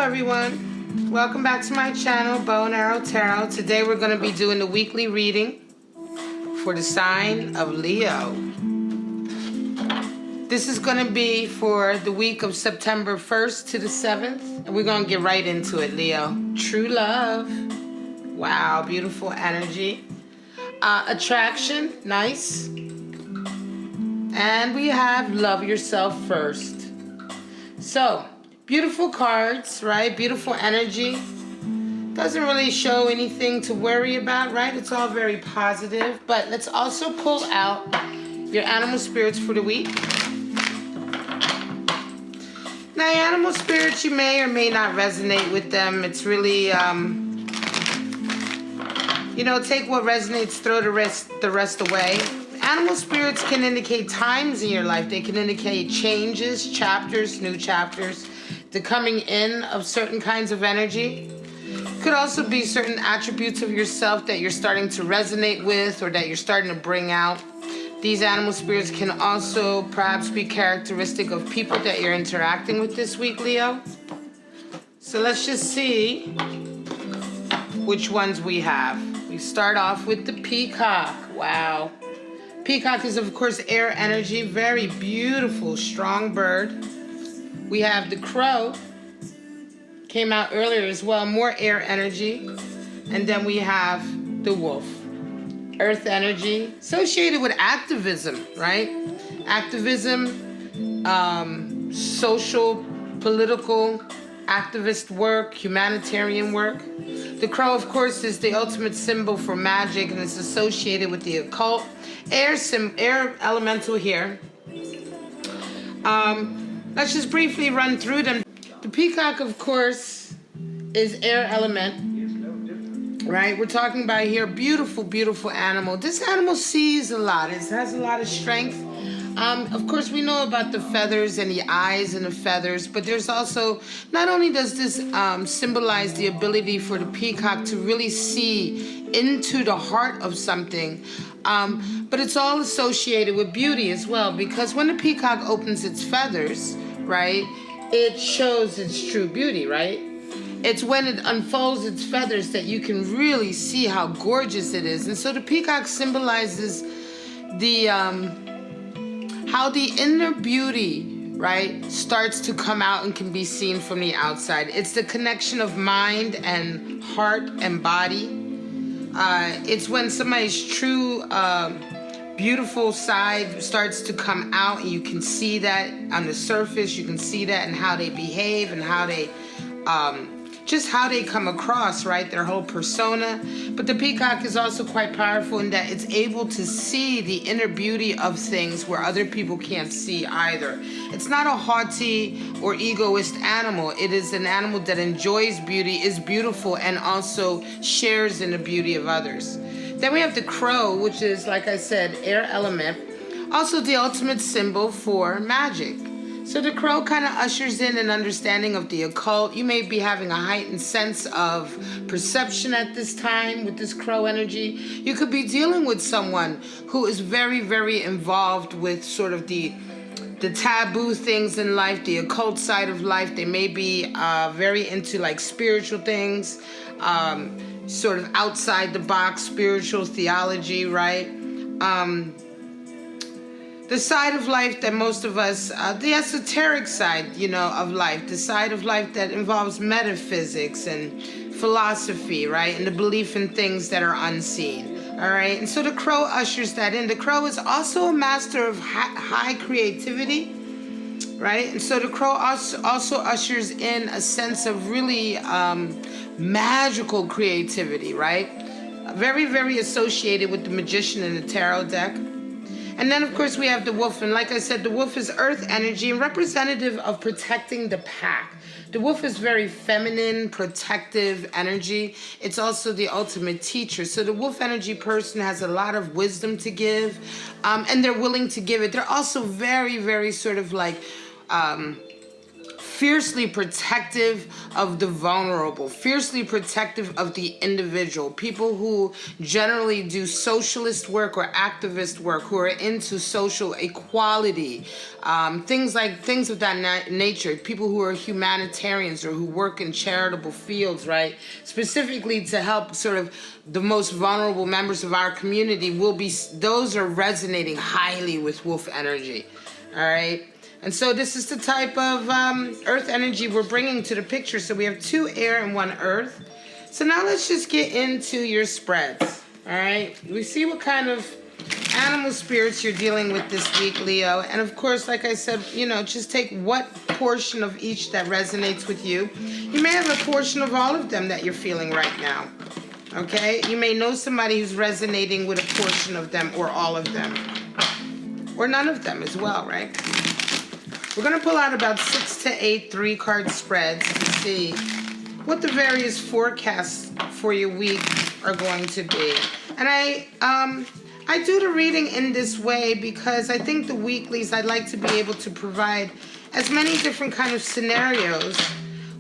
everyone. Welcome back to my channel, Bow and Arrow Tarot. Today we're going to be doing the weekly reading for the sign of Leo. This is going to be for the week of September 1st to the 7th. And we're going to get right into it, Leo. True love. Wow, beautiful energy. Attraction, nice. And we have love yourself first. So, beautiful cards, right? Beautiful energy. Doesn't really show anything to worry about, right? It's all very positive. But let's also pull out your animal spirits for the week. Now, animal spirits, you may or may not resonate with them. It's really, take what resonates, throw the rest away. Animal spirits can indicate times in your life. They can indicate changes, chapters, new chapters, the coming in of certain kinds of energy. Could also be certain attributes of yourself that you're starting to resonate with or that you're starting to bring out. These animal spirits can also perhaps be characteristic of people that you're interacting with this week, Leo. So let's just see which ones we have. We start off with the peacock. Wow. Peacock is, of course, air energy. Very beautiful, strong bird. We have the crow. Came out earlier as well. More air energy. And then we have the wolf. Earth energy. Associated with activism, right? Activism, social, political, activist work, humanitarian work. The crow, of course, is the ultimate symbol for magic, and it's associated with the occult. Air elemental here. Let's just briefly run through them. The peacock, of course, is air element, right? We're talking about here, beautiful, beautiful animal. This animal sees a lot. It has a lot of strength. Of course, we know about the feathers and the eyes and the feathers, but there's also, not only does this symbolize the ability for the peacock to really see into the heart of something, but it's all associated with beauty as well, because when the peacock opens its feathers, right, it shows its true beauty, right? It's when it unfolds its feathers that you can really see how gorgeous it is. And so the peacock symbolizes the how the inner beauty, right, starts to come out and can be seen from the outside. It's the connection of mind and heart and body. It's when somebody's true beautiful side starts to come out, and you can see that on the surface. You can see that in how they behave and how they just how they come across, right? Their whole persona. But the peacock is also quite powerful in that it's able to see the inner beauty of things where other people can't see either. It's not a haughty or egoist animal. It is an animal that enjoys beauty, is beautiful, and also shares in the beauty of others. Then we have the crow, which is, like I said, air element. Also the ultimate symbol for magic. So the crow kind of ushers in an understanding of the occult. You may be having a heightened sense of perception at this time with this crow energy. You could be dealing with someone who is very, very involved with sort of the taboo things in life, the occult side of life. They may be very into like spiritual things, sort of outside the box, spiritual theology, right? The side of life that most of us, the esoteric side, of life, the side of life that involves metaphysics and philosophy, right? And the belief in things that are unseen, all right? And so the crow ushers that in. The crow is also a master of high creativity, right? And so the crow also ushers in a sense of really magical creativity, right? Very, very associated with the magician in the tarot deck. And then, of course, we have the wolf. And like I said, the wolf is earth energy and representative of protecting the pack. The wolf is very feminine, protective energy. It's also the ultimate teacher. So the wolf energy person has a lot of wisdom to give, and they're willing to give it. They're also very, very sort of like fiercely protective of the vulnerable, fiercely protective of the individual, people who generally do socialist work or activist work, who are into social equality, things of that nature, people who are humanitarians or who work in charitable fields, right? Specifically to help sort of the most vulnerable members of our community, those are resonating highly with wolf energy, all right? And so this is the type of earth energy we're bringing to the picture. So we have 2 air and 1 earth. So now let's just get into your spreads, all right? We see what kind of animal spirits you're dealing with this week, Leo. And of course, like I said, just take what portion of each that resonates with you. You may have a portion of all of them that you're feeling right now, okay? You may know somebody who's resonating with a portion of them or all of them, or none of them as well, right? We're going to pull out about 6 to 8 3-card spreads to see what the various forecasts for your week are going to be. And I do the reading in this way because I think the weeklies, I'd like to be able to provide as many different kind of scenarios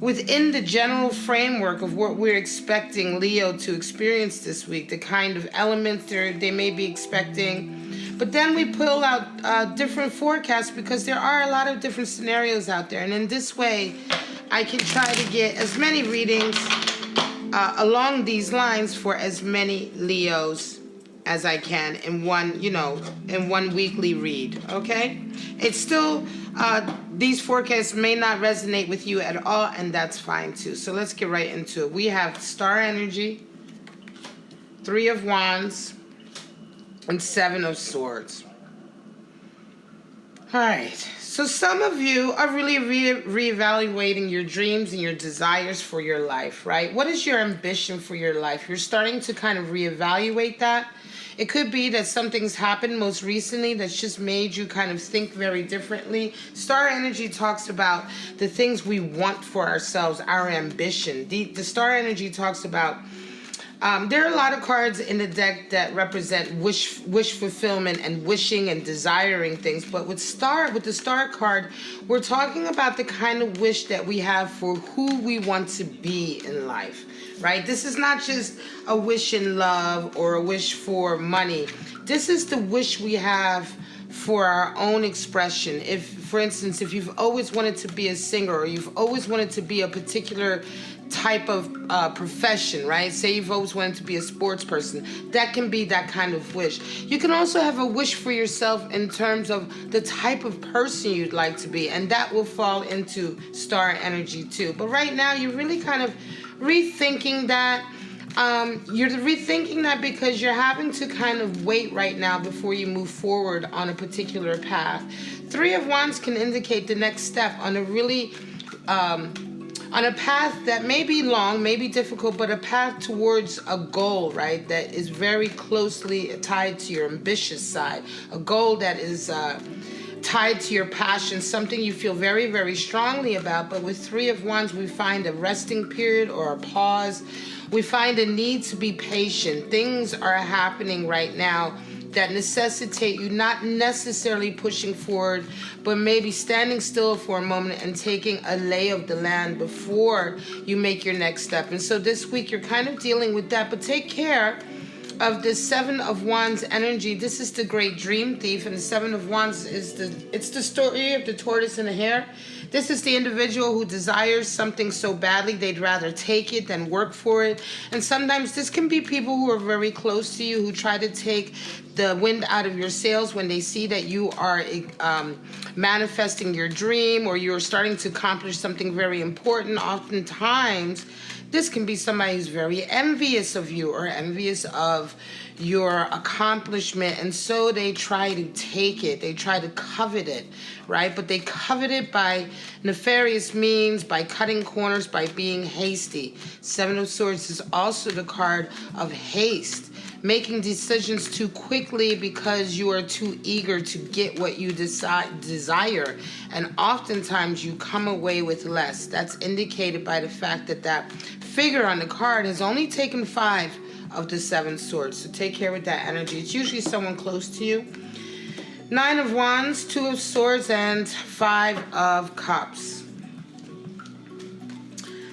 within the general framework of what we're expecting Leo to experience this week, the kind of elements they may be expecting. But then we pull out different forecasts because there are a lot of different scenarios out there. And in this way, I can try to get as many readings along these lines for as many Leos as I can in one weekly read, okay? It's still, these forecasts may not resonate with you at all, and that's fine too. So let's get right into it. We have Star Energy, 3 of Wands, and 7 of Swords. All right, so some of you are really reevaluating your dreams and your desires for your life, right? What is your ambition for your life? You're starting to kind of reevaluate that. It could be that something's happened most recently that's just made you kind of think very differently. Star energy talks about the things we want for ourselves, our ambition. The star energy talks about there are a lot of cards in the deck that represent wish fulfillment and wishing and desiring things. But with the star card, we're talking about the kind of wish that we have for who we want to be in life, right? This is not just a wish in love or a wish for money. This is the wish we have for our own expression. If, for instance, if you've always wanted to be a singer or you've always wanted to be a particular type of profession, right? Say you've always wanted to be a sports person. That can be that kind of wish. You can also have a wish for yourself in terms of the type of person you'd like to be, and that will fall into star energy too. But right now, you're really kind of rethinking that. You're rethinking that because you're having to kind of wait right now before you move forward on a particular path. 3 of Wands can indicate the next step on a really on a path that may be long, may be difficult, but a path towards a goal, right, that is very closely tied to your ambitious side, a goal that is tied to your passion, something you feel very, very strongly about. But with 3 of Wands, we find a resting period or a pause. We find a need to be patient. Things are happening right now that necessitate you not necessarily pushing forward, but maybe standing still for a moment and taking a lay of the land before you make your next step. And so this week you're kind of dealing with that, but take care of the 7 of Wands energy. This is the great dream thief, and the 7 of Wands is the story of the tortoise and the hare. This is the individual who desires something so badly they'd rather take it than work for it. And sometimes this can be people who are very close to you who try to take the wind out of your sails when they see that you are manifesting your dream or you're starting to accomplish something very important. Oftentimes, this can be somebody who's very envious of you or envious of your accomplishment, and so they try to take it, they try to covet it, right? But they covet it by nefarious means, by cutting corners, by being hasty. 7 of Swords is also the card of haste, making decisions too quickly because you are too eager to get what you desire, and oftentimes you come away with less. That's indicated by the fact that that figure on the card has only taken 5 of the 7 swords. So take care with that energy. It's usually someone close to you. 9 of Wands, 2 of Swords, and 5 of Cups.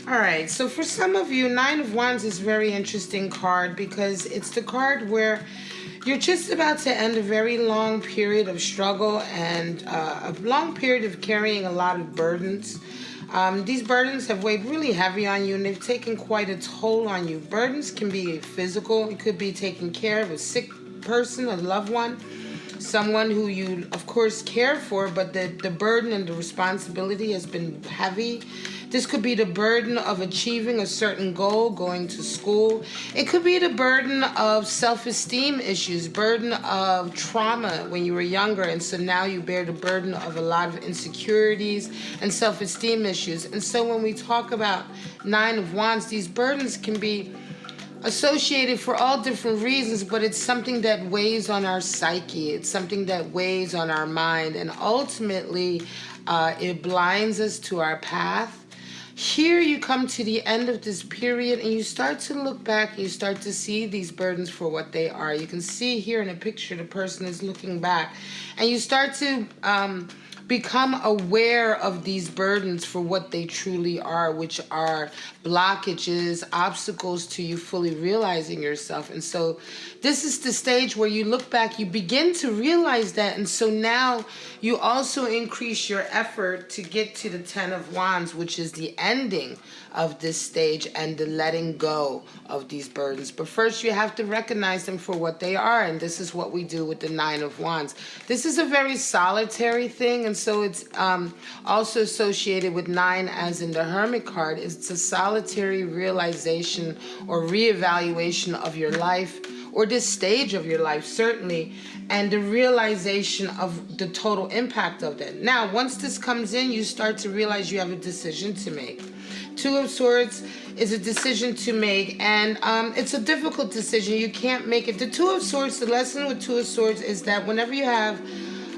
All right, so for some of you, Nine of Wands is a very interesting card because it's the card where you're just about to end a very long period of struggle and a long period of carrying a lot of burdens. These burdens have weighed really heavy on you and they've taken quite a toll on you. Burdens can be physical. It could be taking care of a sick person, a loved one, someone who you, of course, care for, but the burden and the responsibility has been heavy. This could be the burden of achieving a certain goal, going to school. It could be the burden of self-esteem issues, burden of trauma when you were younger, and so now you bear the burden of a lot of insecurities and self-esteem issues. And so when we talk about Nine of Wands, these burdens can be associated for all different reasons, but it's something that weighs on our psyche. It's something that weighs on our mind, and ultimately it blinds us to our path. Here you come to the end of this period and you start to look back, you start to see these burdens for what they are. You can see here in a picture the person is looking back and you start to become aware of these burdens for what they truly are, which are blockages, obstacles to you fully realizing yourself. And so this is the stage where you look back, you begin to realize that. And so now you also increase your effort to get to the Ten of Wands, which is the ending of this stage and the letting go of these burdens. But first you have to recognize them for what they are. And this is what we do with the Nine of Wands. This is a very solitary thing. And so it's also associated with nine, as in the Hermit card. It's a solitary realization or reevaluation of your life, or this stage of your life, certainly, and the realization of the total impact of that. Now, once this comes in, you start to realize you have a decision to make. Two of Swords is a decision to make, and it's a difficult decision. You can't make it. The Two of Swords, the lesson with Two of Swords is that whenever you have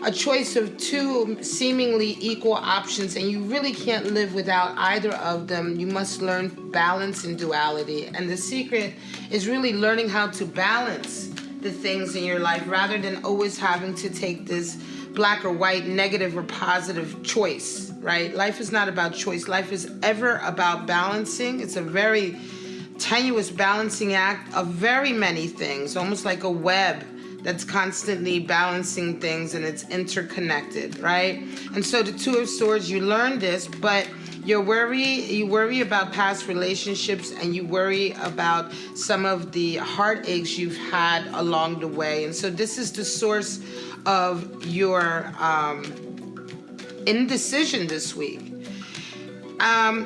a choice of two seemingly equal options and you really can't live without either of them, you must learn balance and duality. And the secret is really learning how to balance the things in your life rather than always having to take this black or white, negative or positive choice, right? Life is not about choice. Life is ever about balancing. It's a very tenuous balancing act of very many things, almost like a web that's constantly balancing things, and it's interconnected, right? And so the Two of Swords, you learn this, but you worry about past relationships, and you worry about some of the heartaches you've had along the way. And so this is the source of your indecision this week.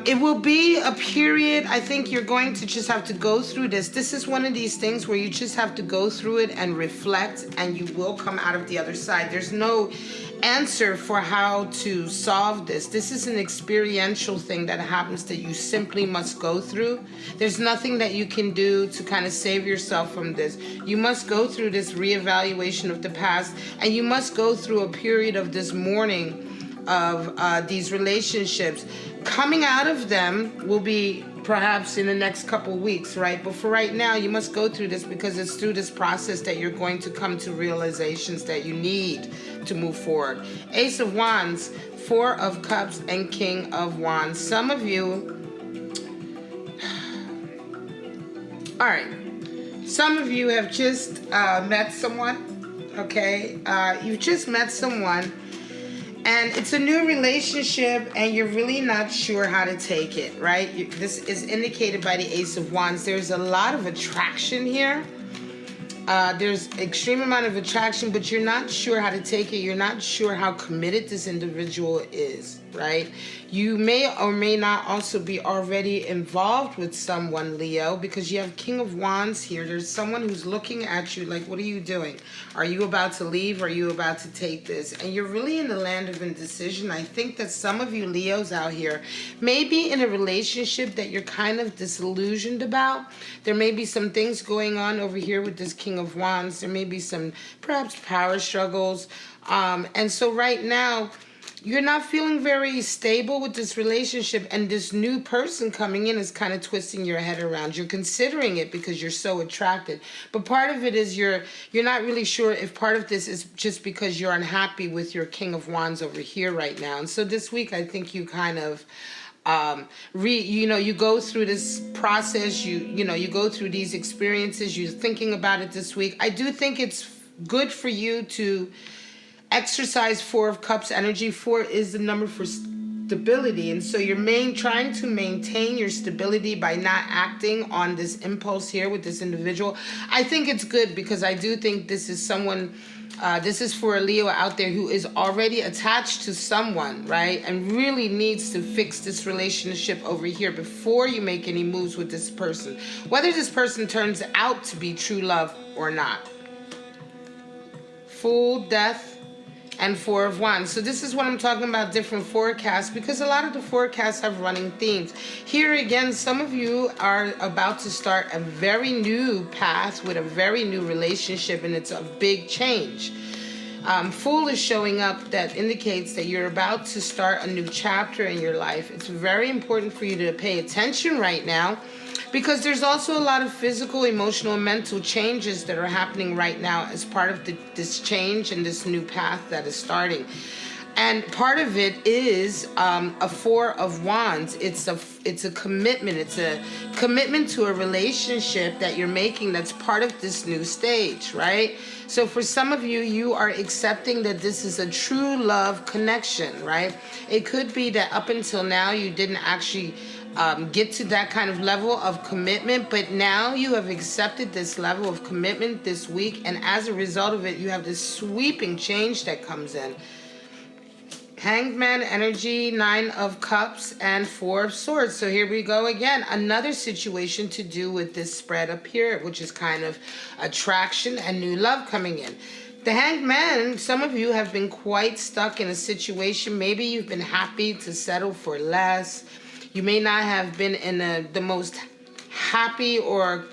It will be a period, I think you're going to just have to go through this. This is one of these things where you just have to go through it and reflect, and you will come out of the other side. There's no answer for how to solve this. This is an experiential thing that happens that you simply must go through. There's nothing that you can do to kind of save yourself from this. You must go through this reevaluation of the past, and you must go through a period of this mourning of these relationships. Coming out of them will be perhaps in the next couple weeks, right? But for right now, you must go through this because it's through this process that you're going to come to realizations that you need to move forward. Ace of Wands, Four of Cups, and King of Wands. Some of you, all right, some of you have just met someone, okay? You've just met someone, and it's a new relationship, and you're really not sure how to take it, right? This is indicated by the Ace of Wands. There's a lot of attraction here. There's extreme amount of attraction, but you're not sure how to take it. You're not sure how committed this individual is, right? You may or may not also be already involved with someone, Leo, because you have King of Wands here. There's someone who's looking at you like, what are you doing? Are you about to leave? Are you about to take this? And you're really in the land of indecision. I think that some of you Leos out here may be in a relationship that you're kind of disillusioned about. There may be some things going on over here with this King of Wands. There may be some perhaps power struggles. And so right now, you're not feeling very stable with this relationship, and this new person coming in is kind of twisting your head around. You're considering it because you're so attracted, but part of it is you're not really sure if part of this is just because you're unhappy with your King of Wands over here right now. And so this week, I think you kind of You go through this process, you go through these experiences, you're thinking about it this week. I do think it's good for you to exercise 4 of Cups energy. 4 is the number for stability, and so you're trying to maintain your stability by not acting on this impulse here with this individual. I think it's good because I do think this is someone, this is for a Leo out there who is already attached to someone, right? And really needs to fix this relationship over here before you make any moves with this person, whether this person turns out to be true love or not. Fool, Death, and 4 of Wands. So this is what I'm talking about, different forecasts, because a lot of the forecasts have running themes. Here again, some of you are about to start a very new path with a very new relationship, and it's a big change. Fool is showing up. That indicates that you're about to start a new chapter in your life. It's very important for you to pay attention right now, because there's also a lot of physical, emotional, and mental changes that are happening right now as part of this change and this new path that is starting. And part of it is a 4 of Wands. It's a commitment. It's a commitment to a relationship that you're making that's part of this new stage, right? So for some of you, you are accepting that this is a true love connection, right? It could be that up until now you didn't actually get to that kind of level of commitment, but now you have accepted this level of commitment this week, and as a result of it, you have this sweeping change that comes in. Hanged Man energy, 9 of Cups, and 4 of Swords. So here we go again. Another situation to do with this spread up here, which is kind of attraction and new love coming in. The Hanged Man, some of you have been quite stuck in a situation. Maybe you've been happy to settle for less. You may not have been in the most happy or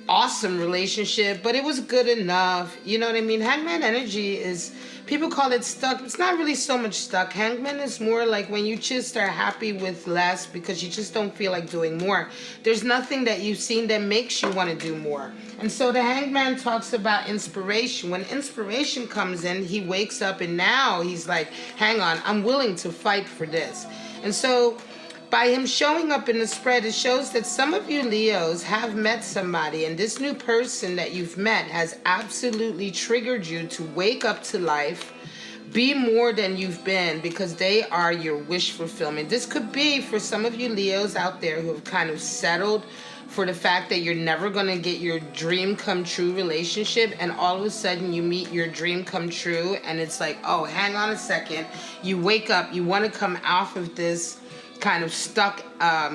awesome relationship, but it was good enough. You know what I mean? Hangman energy is, people call it stuck. It's not really so much stuck. Hangman is more like when you just are happy with less because you just don't feel like doing more. There's nothing that you've seen that makes you want to do more. And so the Hangman talks about inspiration. When inspiration comes in, he wakes up and now he's like, hang on, I'm willing to fight for this. And so by him showing up in the spread, it shows that some of you Leos have met somebody, and this new person that you've met has absolutely triggered you to wake up to life, be more than you've been, because they are your wish fulfillment. This could be for some of you Leos out there who have kind of settled for the fact that you're never going to get your dream come true relationship, and all of a sudden you meet your dream come true, and it's like, oh, hang on a second. You wake up, you want to come off of this kind of stuck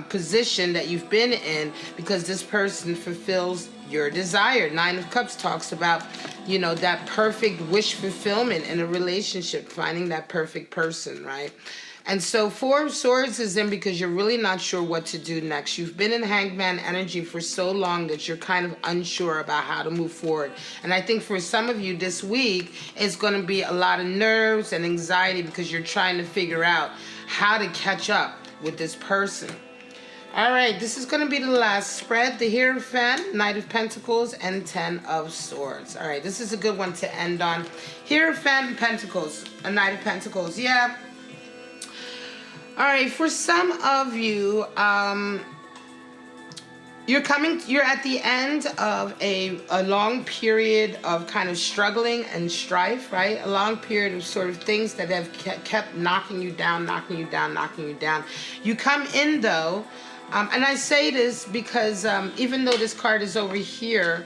position that you've been in because this person fulfills your desire. 9 of Cups talks about, you know, that perfect wish fulfillment in a relationship, finding that perfect person, right? And so 4 of Swords is in because you're really not sure what to do next. You've been in Hangman energy for so long that you're kind of unsure about how to move forward. And I think for some of you this week, it's going to be a lot of nerves and anxiety because you're trying to figure out how to catch up with this person. All right, this is going to be the last spread. The Hierophant, Knight of Pentacles, and 10 of Swords. All right, this is a good one to end on. Hierophant, Pentacles, a Knight of Pentacles. Yeah. All right, for some of you, you're at the end of a long period of kind of struggling and strife, right? A long period of sort of things that have kept knocking you down, knocking you down, knocking you down. You come in though, and I say this because even though this card is over here,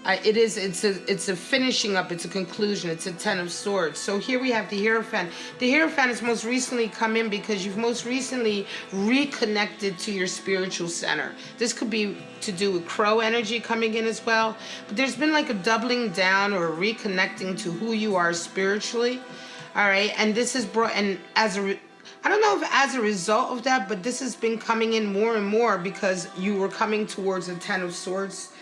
it's a finishing up, it's a conclusion, it's a 10 of Swords. So here we have the Hierophant. The Hierophant has most recently come in because you've most recently reconnected to your spiritual center. This could be to do with Crow energy coming in as well. But there's been like a doubling down or a reconnecting to who you are spiritually. All right, and this is brought, and I don't know if as a result of that, but this has been coming in more and more because you were coming towards a 10 of Swords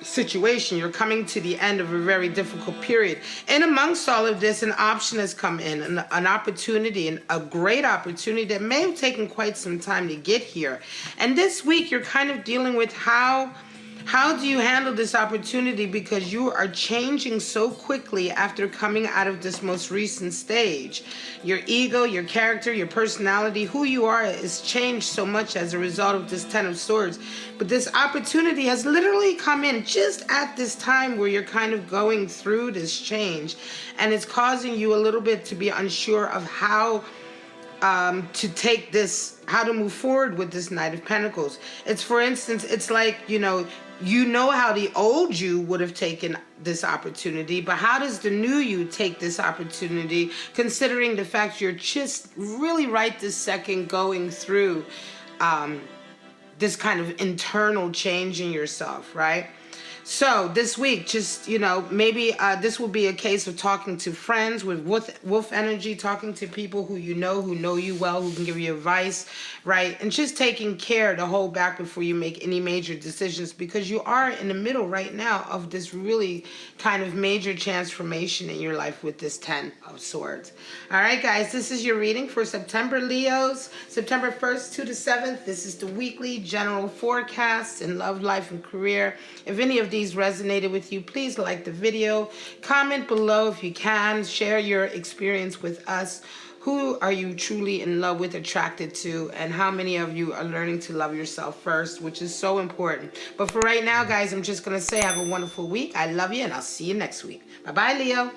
situation. You're coming to the end of a very difficult period. And amongst all of this, an option has come in, an opportunity, and a great opportunity that may have taken quite some time to get here. And this week, you're kind of dealing with how How do you handle this opportunity? Because you are changing so quickly after coming out of this most recent stage. Your ego, your character, your personality, who you are is changed so much as a result of this Ten of Swords. But this opportunity has literally come in just at this time where you're kind of going through this change. And it's causing you a little bit to be unsure of how to take this, how to move forward with this Knight of Pentacles. It's, for instance, it's like, you know how the old you would have taken this opportunity, but how does the new you take this opportunity, considering the fact you're just really right this second going through this kind of internal change in yourself, right? So this week, just, maybe this will be a case of talking to friends with wolf energy, talking to people who you know you well, who can give you advice, right? And just taking care to hold back before you make any major decisions, because you are in the middle right now of this really kind of major transformation in your life with this 10 of Swords. All right, guys, this is your reading for September, Leos, September 1st to the 7th. This is the weekly general forecast in love, life, and career. If any of these resonated with you, please like the video, comment below if you can, share your experience with us. Who are you truly in love with, attracted to, and how many of you are learning to love yourself first, which is so important. But for right now, guys, I'm just going to say have a wonderful week. I love you, and I'll see you next week. Bye-bye, Leo.